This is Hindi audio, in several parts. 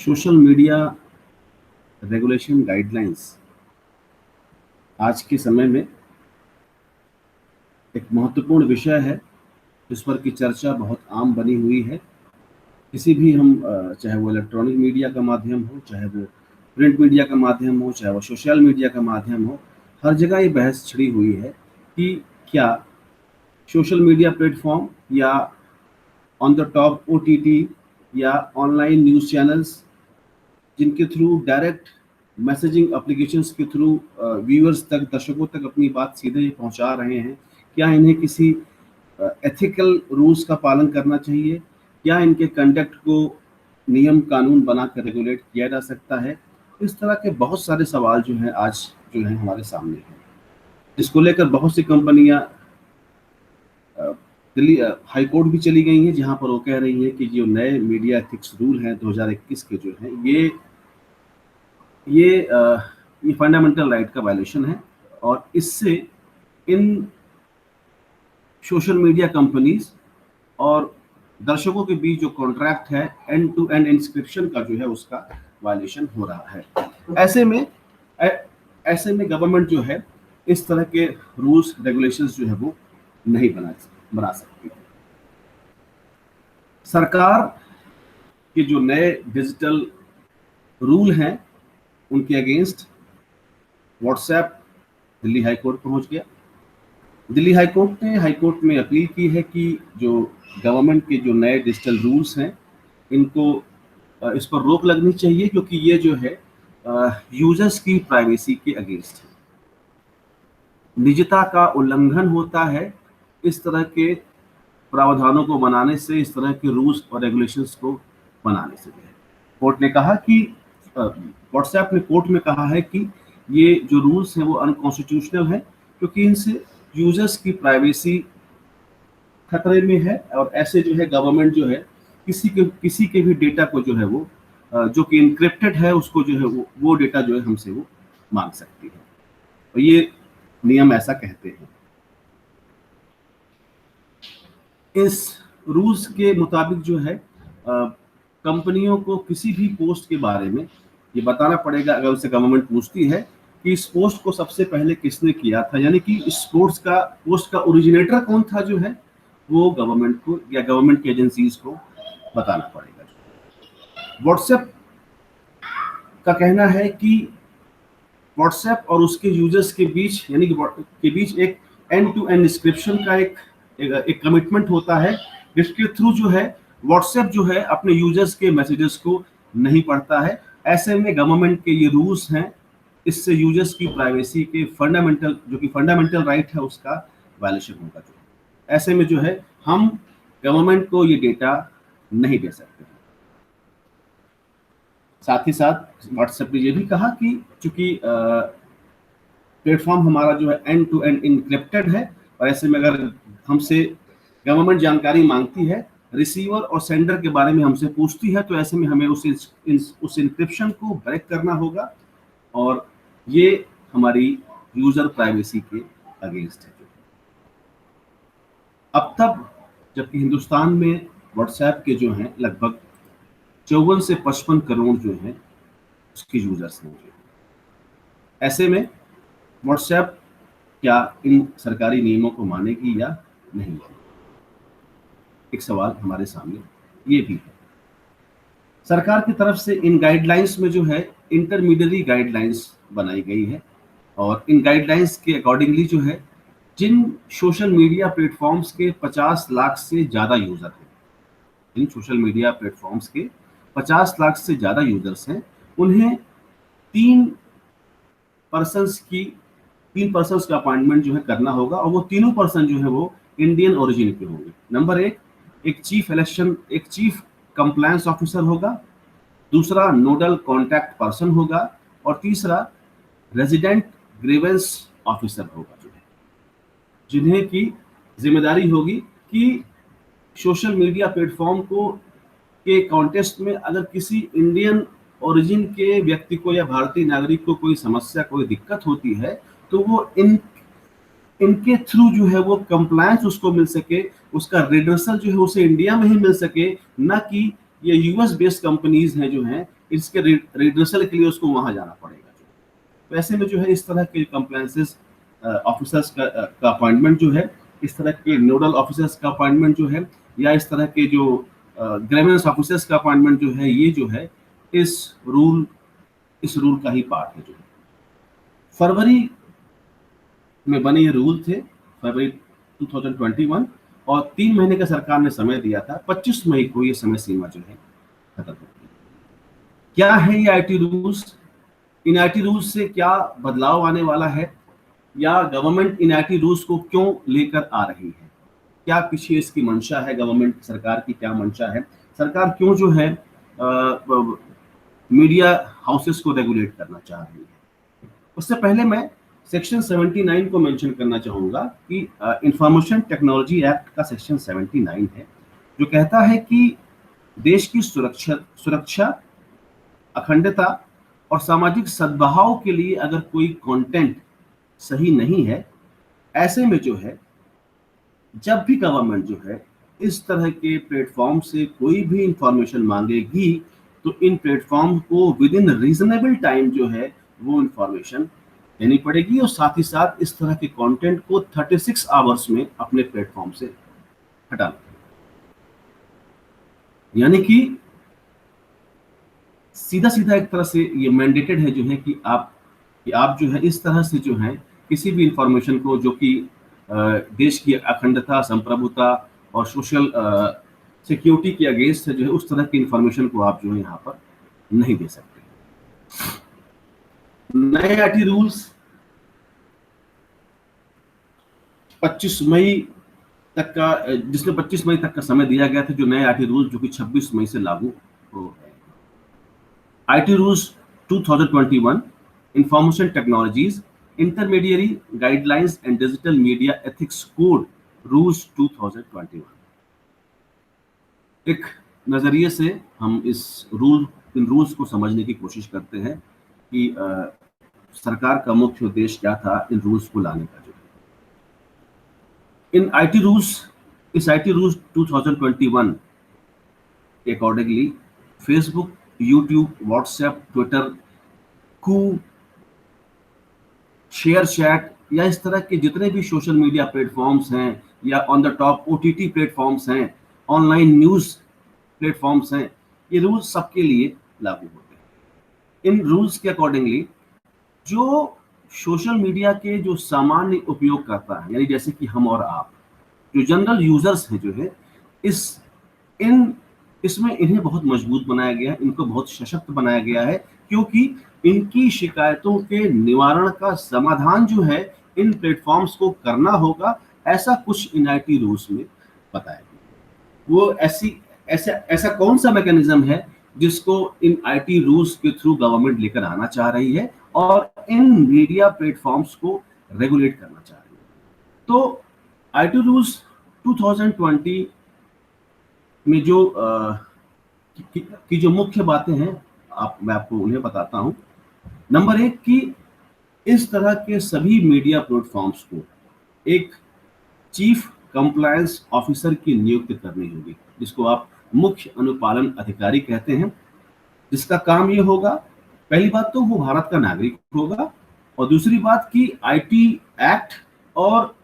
सोशल मीडिया रेगुलेशन गाइडलाइंस आज के समय में एक महत्वपूर्ण विषय है जिस पर की चर्चा बहुत आम बनी हुई है। किसी भी हम चाहे वो इलेक्ट्रॉनिक मीडिया का माध्यम हो, चाहे वो प्रिंट मीडिया का माध्यम हो, चाहे वो सोशल मीडिया का माध्यम हो, हर जगह ये बहस छिड़ी हुई है कि क्या सोशल मीडिया प्लेटफॉर्म या ऑन द टॉप ओटीटी या ऑनलाइन न्यूज़ चैनल्स जिनके थ्रू डायरेक्ट मैसेजिंग एप्लीकेशंस के थ्रू व्यूअर्स तक, दर्शकों तक अपनी बात सीधे पहुंचा रहे हैं, क्या इन्हें किसी एथिकल रूल्स का पालन करना चाहिए? क्या इनके कंडक्ट को नियम कानून बनाकर रेगुलेट किया जा सकता है? इस तरह के बहुत सारे सवाल जो हैं आज जो है हमारे सामने हैं, जिसको लेकर बहुत सी कंपनियां दिल्ली हाई कोर्ट भी चली गई हैं, जहां पर वो कह रही हैं कि जो नए मीडिया एथिक्स रूल हैं 2021 के जो हैं ये फंडामेंटल राइट का वायलेशन है और इससे इन सोशल मीडिया कंपनीज और दर्शकों के बीच जो कॉन्ट्रैक्ट है एंड टू एंड इंस्क्रिप्शन का जो है उसका वायलेशन हो रहा है। ऐसे में गवर्नमेंट जो है इस तरह के रूल्स रेगुलेशंस जो है वो नहीं बना सकती। सरकार के जो नए डिजिटल रूल हैं उनके against WhatsApp Delhi high court पहुंच गया। दिल्ली हाई कोर्ट में अपील की है कि जो गवर्नमेंट के जो नए डिजिटल रूल्स हैं इनको इस पर रोक लगनी चाहिए, क्योंकि ये जो है यूजर्स की प्राइवेसी के अगेंस्ट है, निजता का उल्लंघन होता है। इस तरह के प्रावधानों को बनाने से, इस तरह के रूल्स और रेगुलेशंस को बनाने से कोर्ट ने कहा कि व्हाट्सएप ने कोर्ट में कहा है कि ये जो रूल्स हैं वो अनकॉन्स्टिट्यूशनल है, क्योंकि इनसे यूजर्स की प्राइवेसी खतरे में है और ऐसे जो है गवर्नमेंट जो है किसी के भी डेटा को जो है वो जो कि इनक्रिप्टेड है उसको जो है वो डेटा जो है हमसे वो मांग सकती है, और ये नियम ऐसा कहते हैं। इस रूल्स के मुताबिक जो है कंपनियों को किसी भी पोस्ट के बारे में ये बताना पड़ेगा, अगर उससे गवर्नमेंट पूछती है कि इस पोस्ट को सबसे पहले किसने किया था, यानी कि इस पोस्ट का ओरिजिनेटर कौन था, जो है वो गवर्नमेंट को या गवर्नमेंट की एजेंसीज को बताना पड़ेगा। व्हाट्सएप का कहना है कि व्हाट्सएप और उसके यूजर्स के बीच यानी कि एक एंड टू एंड इंस्क्रिप्शन का एक कमिटमेंट होता है, जिसके थ्रू जो है व्हाट्सएप जो है अपने यूजर्स के मैसेजेस को नहीं पढ़ता है। ऐसे में गवर्नमेंट के ये रूल्स हैं, इससे यूजर्स की प्राइवेसी के फंडामेंटल राइट है उसका वायलेशन होगा। जो ऐसे में जो है हम गवर्नमेंट को ये डेटा नहीं दे सकते। साथ ही साथ व्हाट्सएप ने ये भी कहा कि चूंकि प्लेटफॉर्म हमारा जो है एंड टू एंड इनक्रिप्टेड है, और ऐसे में अगर हमसे गवर्नमेंट जानकारी मांगती है, रिसीवर और सेंडर के बारे में हमसे पूछती है, तो ऐसे में हमें उस इंक्रिप्शन को ब्रेक करना होगा, और ये हमारी यूजर प्राइवेसी के अगेंस्ट है। अब तक जबकि हिंदुस्तान में व्हाट्सएप के जो हैं लगभग 54 से 55 करोड़ जो हैं उसके यूजर्स हैं। ऐसे में व्हाट्सएप क्या इन सरकारी नियमों को मानेगी या नहीं, एक सवाल हमारे सामने ये भी है। सरकार की तरफ से इन गाइडलाइंस में जो है इंटरमीडिएरी गाइडलाइंस बनाई गई है, और इन गाइडलाइंस के अकॉर्डिंगली जो है जिन सोशल मीडिया प्लेटफॉर्म्स के 50 लाख से ज़्यादा यूज़र हैं, जिन सोशल मीडिया प्लेटफॉर्म्स के 50 लाख से ज़्यादा यूज़र्स हैं, उन्हें 3 पर्सन्स का अपॉइंटमेंट जो है करना होगा, और वो तीनों पर्सन जो है वो इंडियन ओरिजिन के होंगे। नंबर एक चीफ कंप्लायंस ऑफिसर होगा, दूसरा नोडल कॉन्टैक्ट पर्सन होगा, और तीसरा रेजिडेंट ग्रीवेंस ऑफिसर होगा, जो है जिन्हें की जिम्मेदारी होगी कि सोशल मीडिया प्लेटफॉर्म के कॉन्टेस्ट में अगर किसी इंडियन ओरिजिन के व्यक्ति को या भारतीय नागरिक को कोई समस्या, कोई दिक्कत होती है, तो वो इनके थ्रू जो है वो कंप्लायंस उसको मिल सके, उसका रिडर्सल जो है उसे इंडिया में ही मिल सके, ना कि ये यूएस बेस्ड कंपनीज हैं जो हैं इसके रिड्रेसल के लिए उसको वहां जाना पड़ेगा। तो ऐसे में जो है इस तरह के कंप्लायंसेस ऑफिसर्स का अपॉइंटमेंट जो है, इस तरह के नोडल ऑफिसर्स का अपॉइंटमेंट जो है, या इस तरह के जो ग्रेवेंस ऑफिसर्स का अपॉइंटमेंट जो है, ये जो है इस रूल का ही पार्ट है। जो फरवरी में बने ये रूल थे, फरवरी 2021, और 3 महीने का सरकार ने समय दिया था। 25 मई को ये समय सीमा जो है खत्म हो गई। क्या है ये IT rules? In IT rules से क्या बदलाव आने वाला है, या गवर्नमेंट इन आईटी रूल्स को क्यों लेकर आ रही है, क्या पीछे इसकी मंशा है, गवर्नमेंट सरकार की क्या मंशा है, सरकार क्यों जो है मीडिया हाउसेस को रेगुलेट करना चाह रही है। उससे पहले मैं सेक्शन 79 को मेंशन करना चाहूंगा कि इंफॉर्मेशन टेक्नोलॉजी एक्ट का सेक्शन 79 है, जो कहता है कि देश की सुरक्षा, अखंडता और सामाजिक सद्भाव के लिए अगर कोई कंटेंट सही नहीं है, ऐसे में जो है जब भी गवर्नमेंट जो है इस तरह के प्लेटफॉर्म से कोई भी इंफॉर्मेशन मांगेगी, तो इन प्लेटफॉर्म को विद इन रीजनेबल टाइम जो है वो इंफॉर्मेशन देनी पड़ेगी, और साथ ही साथ इस तरह के कंटेंट को 36 आवर्स में अपने प्लेटफॉर्म से हटाना। यानी कि सीधा सीधा एक तरह से ये मैंडेटेड है जो है कि आप जो है इस तरह से जो है किसी भी इंफॉर्मेशन को जो कि देश की अखंडता, संप्रभुता और सोशल सिक्योरिटी के अगेंस्ट है, जो है उस तरह की इंफॉर्मेशन को आप जो है यहाँ पर नहीं दे सकते। नए आईटी रूल्स 25 मई तक का, जिसमें 25 मई तक का समय दिया गया था, जो नए आईटी रूल्स जो कि 26 मई से लागू हो गए। IT rules 2021, information technologies, intermediary guidelines and digital media ethics code rules 2021। एक नजरिए से हम इन रूल्स को समझने की कोशिश करते हैं कि सरकार का मुख्य उद्देश्य क्या था इन रूल्स को लाने का। जो इन आईटी रूल्स, इस आईटी रूल्स 2021 के accordingly Facebook, YouTube, WhatsApp, Twitter, Koo, ShareChat या इस तरह के जितने भी सोशल मीडिया प्लेटफॉर्म्स हैं, या on the top OTT platforms हैं, ऑनलाइन न्यूज प्लेटफॉर्म्स हैं, ये रूल्स सबके लिए लागू होते हैं। इन रूल्स के अकॉर्डिंगली जो सोशल मीडिया के जो सामान्य उपयोगकर्ता हैं, यानी जैसे कि हम और आप, जो जनरल यूजर्स हैं, जो है इसमें इन्हें बहुत मजबूत बनाया गया है, इनको बहुत सशक्त बनाया गया है, क्योंकि इनकी शिकायतों के निवारण का समाधान जो है इन प्लेटफॉर्म्स को करना होगा, ऐसा कुछ इन आईटी रूल्स में बताया गया। वो ऐसा कौन सा मैकेनिज्म है जिसको इन आईटी रूल्स के थ्रू गवर्नमेंट लेकर आना चाह रही है और इन मीडिया प्लेटफॉर्म्स को रेगुलेट करना चाह रही है। तो आईटी रूल्स 2020 में जो मुख्य बातें हैं, मैं आपको उन्हें बताता हूं। नंबर 1 कि इस तरह के सभी मीडिया प्लेटफॉर्म्स को एक चीफ कंप्लायंस ऑफिसर की नियुक्ति करनी होगी, जिसको आप मुख्य अनुपालन अधिकारी कहते हैं, जिसका काम ये होगा, पहली बात तो वो भारत का नागरिक होगा, और दूसरी बात कि आईटी एक्ट और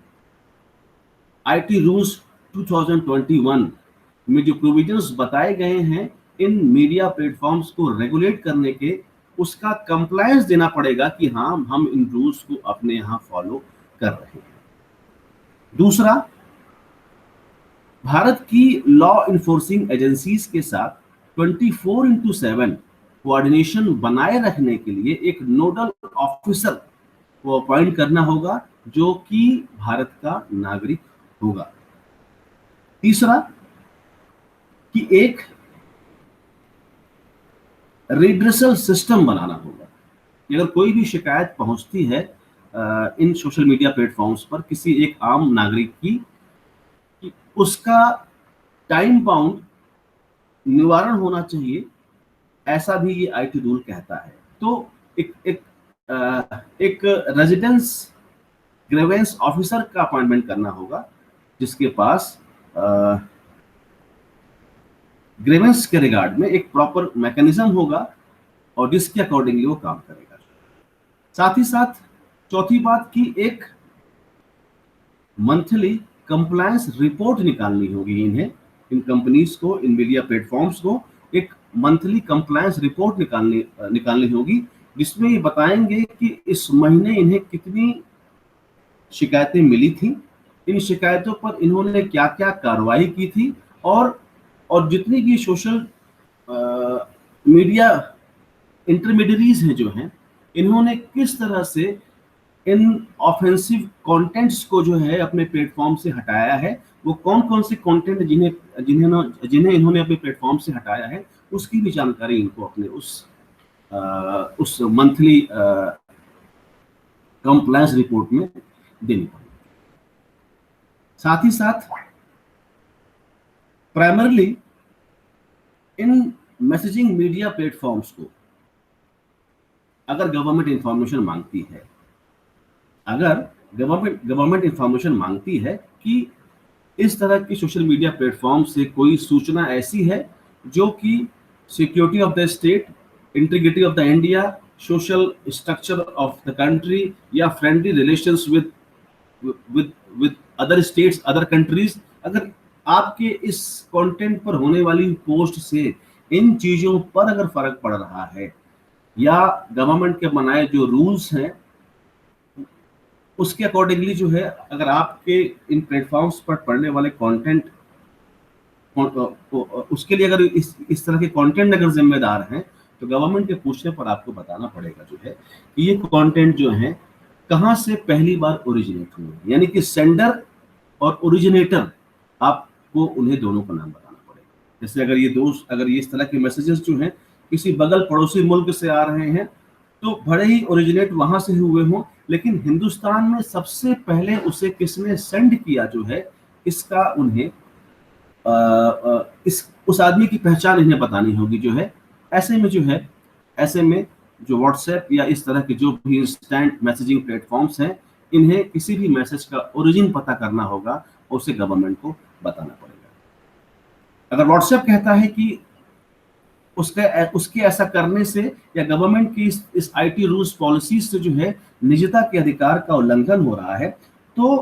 आईटी रूल्स 2021 में जो प्रोविजंस बताए गए हैं इन मीडिया प्लेटफॉर्म्स को रेगुलेट करने के, उसका कंप्लायंस देना पड़ेगा कि हाँ, हम इन रूल्स को अपने यहाँ फॉलो कर रहे हैं। दूसरा, भारत की लॉ इन्फोर्सिंग एजेंसीज के साथ 24/7 कोऑर्डिनेशन बनाए रखने के लिए एक नोडल ऑफिसर को अपॉइंट करना होगा, जो कि भारत का नागरिक होगा। तीसरा कि एक रिड्रेसल सिस्टम बनाना होगा। अगर कोई भी शिकायत पहुंचती है इन सोशल मीडिया प्लेटफॉर्म्स पर किसी एक आम नागरिक की, उसका टाइम बाउंड निवारण होना चाहिए, ऐसा भी ये आईटी रूल कहता है। तो एक रेजिडेंस ग्रेवेंस ऑफिसर का अपॉइंटमेंट करना होगा, जिसके पास ग्रेवेंस के रिगार्ड में एक प्रॉपर मैकेनिज्म होगा, और जिसके अकॉर्डिंगली वो काम करेगा। साथ ही साथ चौथी बात की एक मंथली कंप्लायंस रिपोर्ट निकालनी होगी इन्हें, इन कंपनीज को, इन मीडिया प्लेटफॉर्म्स को एक मंथली कंप्लायंस रिपोर्ट निकालनी होगी, जिसमें ये बताएंगे कि इस महीने इन्हें कितनी शिकायतें मिली थी, इन शिकायतों पर इन्होंने क्या क्या कार्रवाई की थी, और जितनी भी सोशल मीडिया इंटरमीडियरीज हैं जो हैं, इन्होंने किस तरह से इन ऑफेंसिव कंटेंट्स को जो है अपने प्लेटफॉर्म से हटाया है, वो कौन कौन से कंटेंट जिन्हें इन्होंने अपने प्लेटफॉर्म से हटाया है, उसकी भी जानकारी इनको अपने उस मंथली कंप्लायंस रिपोर्ट में देनी पड़ेगी। साथ ही साथ primarily in messaging media platforms को अगर गवर्नमेंट इंफॉर्मेशन मांगती है, अगर गवर्नमेंट इंफॉर्मेशन मांगती है कि इस तरह की सोशल मीडिया प्लेटफॉर्म से कोई सूचना ऐसी है जो कि security of the state, integrity of the India, social structure of the country या friendly relations with other states, other countries, अगर आपके इस कंटेंट पर होने वाली पोस्ट से इन चीजों पर अगर फर्क पड़ रहा है, या गवर्नमेंट के बनाए जो रूल्स हैं उसके अकॉर्डिंगली जो है, अगर आपके इन प्लेटफॉर्म्स पर पढ़ने वाले कंटेंट उसके लिए अगर इस तरह के कंटेंट अगर जिम्मेदार हैं, तो गवर्नमेंट के पूछने पर आपको बताना पड़ेगा जो है कि ये कंटेंट जो है कहाँ से पहली बार ओरिजिनेट हुए, यानी कि सेंडर और ओरिजिनेटर आपको उन्हें दोनों का नाम बताना पड़ेगा। जैसे अगर ये इस तरह के मैसेजेस जो हैं किसी बगल पड़ोसी मुल्क से आ रहे हैं, तो भले ही ओरिजिनेट वहां से हुए हों, लेकिन हिंदुस्तान में सबसे पहले उसे किसने सेंड किया जो है, इसका उन्हें उस आदमी की पहचान इन्हें बतानी होगी जो है। ऐसे में जो व्हाट्सएप या इस तरह के जो भी इंस्टेंट मैसेजिंग प्लेटफॉर्म्स हैं, इन्हें किसी भी मैसेज का ओरिजिन पता करना होगा और उसे गवर्नमेंट को बताना पड़ेगा। अगर व्हाट्सएप कहता है कि उसके ऐसा करने से या गवर्नमेंट की इस आईटी रूल्स पॉलिसीज से जो है निजता के अधिकार का उल्लंघन हो रहा है, तो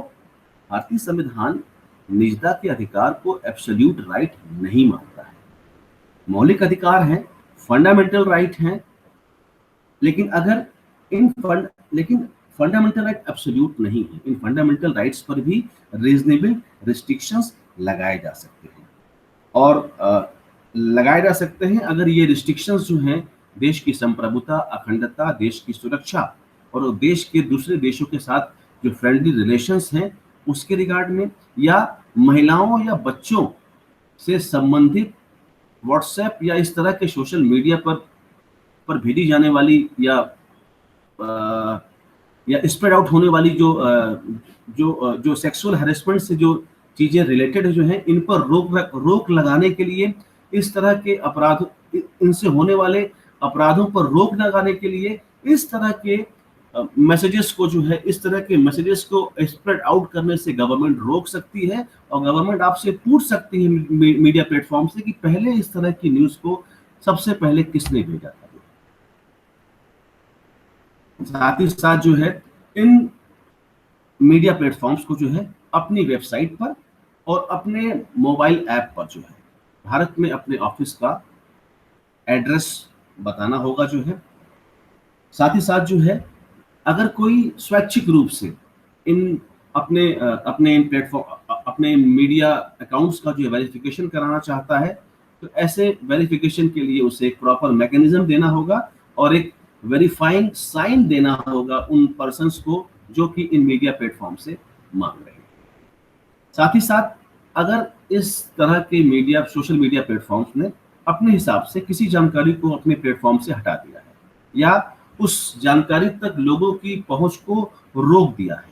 भारतीय संविधान निजता के अधिकार को एब्सोल्यूट राइट नहीं मानता है। मौलिक अधिकार हैं, फंडामेंटल राइट हैं, लेकिन फंडामेंटल राइट एब्सोल्यूट नहीं है। इन फंडामेंटल राइट्स पर भी रीजनेबल रिस्ट्रिक्शंस लगाए जा सकते हैं, और लगाए जा सकते हैं अगर ये रिस्ट्रिक्शंस जो हैं देश की संप्रभुता, अखंडता, देश की सुरक्षा और देश के दूसरे देशों के साथ जो फ्रेंडली रिलेशंस हैं उसके रिगार्ड में, या महिलाओं या बच्चों से संबंधित व्हाट्सएप या इस तरह के सोशल मीडिया पर भेजी जाने वाली या स्प्रेड आउट होने वाली जो सेक्सुअल हैरेसमेंट से जो चीजें रिलेटेड जो हैं, इन पर रोक लगाने के लिए, इस तरह के इनसे होने वाले अपराधों पर रोक लगाने के लिए इस तरह के मैसेजेस को जो है, इस तरह के मैसेजेस को स्प्रेड आउट करने से गवर्नमेंट रोक सकती है, और गवर्नमेंट आपसे पूछ सकती है मीडिया प्लेटफॉर्म से कि पहले इस तरह की न्यूज को सबसे पहले किसने भेजा था। साथ ही साथ जो है इन मीडिया प्लेटफॉर्म्स को जो है अपनी वेबसाइट पर और अपने मोबाइल ऐप पर जो है भारत में अपने ऑफिस का एड्रेस बताना होगा जो है। साथ ही साथ जो है अगर कोई स्वैच्छिक रूप से इन अपने इन प्लेटफॉर्म, अपने मीडिया अकाउंट्स का जो वेरिफिकेशन कराना चाहता है, तो ऐसे वेरिफिकेशन के लिए उसे एक प्रॉपर मैकेनिज्म देना होगा और एक वेरीफाइंग साइन देना होगा उन पर्सन्स को जो कि इन मीडिया प्लेटफॉर्म से मांग रहे हैं। साथ ही साथ अगर इस तरह के सोशल मीडिया प्लेटफॉर्म्स ने अपने हिसाब से किसी जानकारी को अपने प्लेटफॉर्म से हटा दिया है या उस जानकारी तक लोगों की पहुंच को रोक दिया है,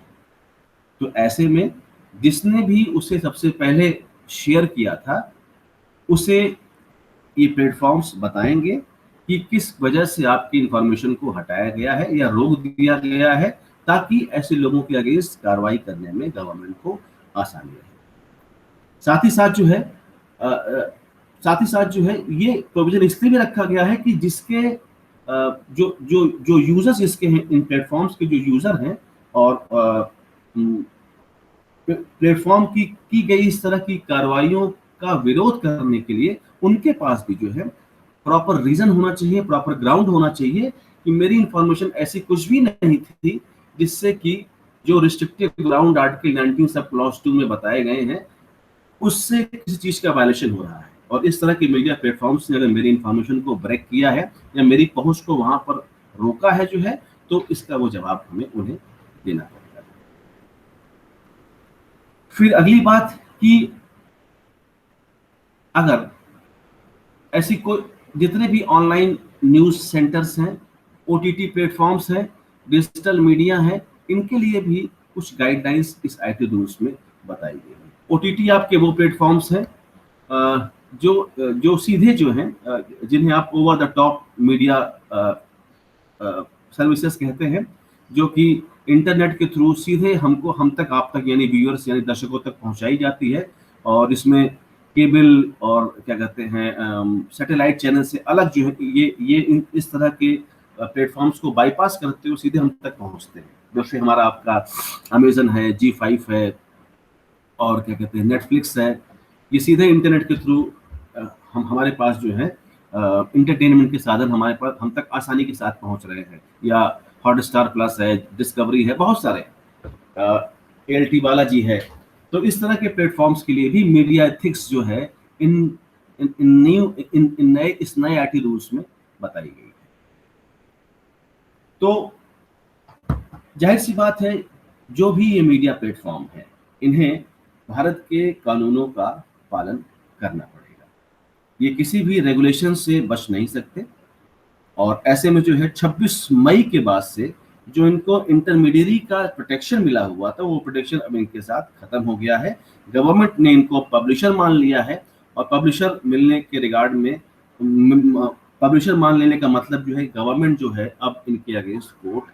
तो ऐसे में जिसने भी उसे सबसे पहले शेयर किया था उसे ये प्लेटफॉर्म्स बताएंगे कि किस वजह से आपकी इंफॉर्मेशन को हटाया गया है या रोक दिया गया है, ताकि ऐसे लोगों के अगेंस्ट कार्रवाई करने में गवर्नमेंट को आसानी रहे। साथ ही साथ जो है ये प्रोविजन इसलिए भी रखा गया है कि जो जो जो यूजर्स इसके हैं, इन प्लेटफॉर्म्स के जो यूजर हैं और प्लेटफॉर्म की गई इस तरह की कार्रवाइयों का विरोध करने के लिए उनके पास भी जो है प्रॉपर रीजन होना चाहिए, प्रॉपर ग्राउंड होना चाहिए कि मेरी इंफॉर्मेशन ऐसी कुछ भी नहीं थी जिससे कि जो restricted ground article 19 sub clause 2 में बताए गए हैं उससे किसी चीज का वायलेशन हो रहा है। और इस तरह के मीडिया प्लेटफॉर्म्स ने अगर मेरी इंफॉर्मेशन को ब्रेक किया है या मेरी पहुंच को वहां पर रोका है जो है, तो इसका वो जवाब हमें उन्हें देना पड़ेगा। फिर अगली बात कि अगर ऐसी कोई जितने भी ऑनलाइन न्यूज सेंटर्स हैं, ओटीटी प्लेटफॉर्म्स हैं, डिजिटल मीडिया हैं, इनके लिए भी कुछ गाइडलाइंस इस आईटी रूल्स में बताई गई है। ओटीटी आपके वो प्लेटफॉर्म्स हैं जो सीधे जो हैं, जिन्हें आप over the top media services कहते हैं, जो कि इंटरनेट के थ्रू सीधे हम तक आप तक यानी व्यूअर्स यानी दर्शकों तक पहुंचाई जाती है। और इसमें केबल और क्या कहते हैं सैटेलाइट चैनल से अलग जो है ये इस तरह के प्लेटफॉर्म्स को बाईपास करते हुए सीधे हम तक पहुंचते हैं। जैसे हमारा आपका अमेजन है, जी5 है और क्या कहते हैं नेटफ्लिक्स है, ये सीधे इंटरनेट के थ्रू हम हमारे पास जो है इंटरटेनमेंट के साधन हमारे पास हम तक आसानी के साथ पहुंच रहे हैं। या हॉटस्टार प्लस है, डिस्कवरी है, बहुत सारे एलटी बालाजी है। तो इस तरह के प्लेटफॉर्म्स के लिए भी मीडिया एथिक्स जो है इन नए इस नए आईटी रूल्स में बताई गई है। तो जाहिर सी बात है जो भी ये मीडिया प्लेटफॉर्म है इन्हें भारत के कानूनों का पालन करना पड़ेगा। ये किसी भी रेगुलेशन से बच नहीं सकते। और ऐसे में जो है 26 मई के बाद से जो इनको इंटरमीडियरी का प्रोटेक्शन मिला हुआ था वो प्रोटेक्शन अब इनके साथ खत्म हो गया है। गवर्नमेंट ने इनको पब्लिशर मान लिया है और पब्लिशर मिलने के रिगार्ड में पब्लिशर मान लेने का मतलब जो है गवर्नमेंट जो है अब इनके अगेंस्ट कोर्ट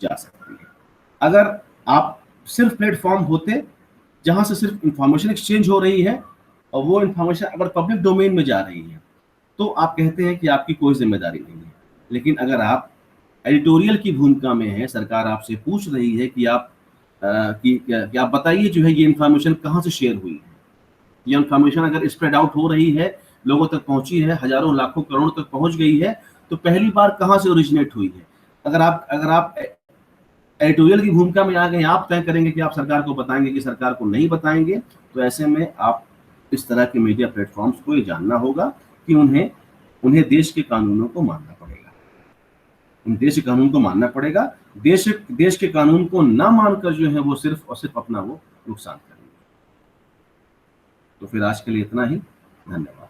जा सकती है। अगर आप सिर्फ प्लेटफॉर्म होते जहां से सिर्फ इंफॉर्मेशन एक्सचेंज हो रही है और वो इंफॉर्मेशन अगर पब्लिक डोमेन में जा रही है तो आप कहते हैं कि आपकी कोई जिम्मेदारी नहीं है। लेकिन अगर आप एडिटोरियल की भूमिका में है, सरकार आपसे पूछ रही है कि आप बताइए जो है ये इन्फॉर्मेशन कहाँ से शेयर हुई है, ये इन्फॉर्मेशन अगर स्प्रेड आउट हो रही है, लोगों तक पहुंची है, हजारों लाखों करोड़ तक पहुंच गई है, तो पहली बार कहाँ से ओरिजिनेट हुई है। अगर आप एडिटोरियल की भूमिका में आ गए, आप तय करेंगे कि आप सरकार को बताएंगे कि सरकार को नहीं बताएंगे, तो ऐसे में आप इस तरह के मीडिया प्लेटफॉर्म्स को ये जानना होगा कि उन्हें देश के कानूनों को मानना पड़ेगा। उन देश के कानून को मानना पड़ेगा। देश के कानून को ना मानकर जो है वो सिर्फ और सिर्फ अपना वो नुकसान करेंगे। तो फिर आज के लिए इतना ही। धन्यवाद।